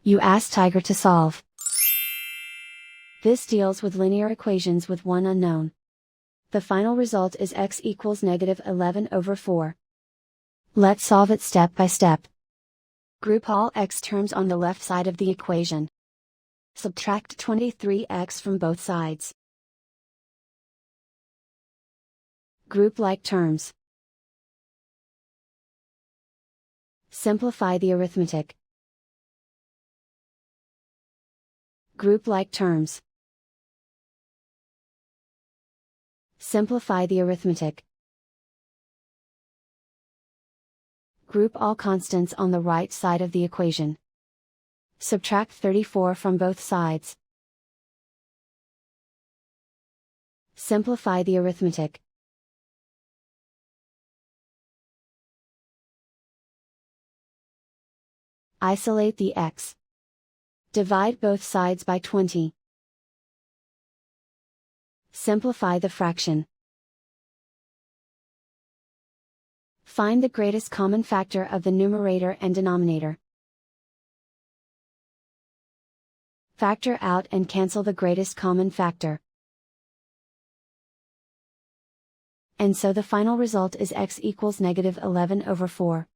You ask Tiger to solve. This deals with linear equations with one unknown. The final result is x equals -11/4. Let's solve it step by step. Group all x terms on the left side of the equation. Subtract 23x from both sides. Group like terms. Simplify the arithmetic. Group like terms. Simplify the arithmetic. Group all constants on the right side of the equation. Subtract 34 from both sides. Simplify the arithmetic. Isolate the x. Divide both sides by 20. Simplify the fraction. Find the greatest common factor of the numerator and denominator. Factor out and cancel the greatest common factor. And so the final result is x equals -11/4.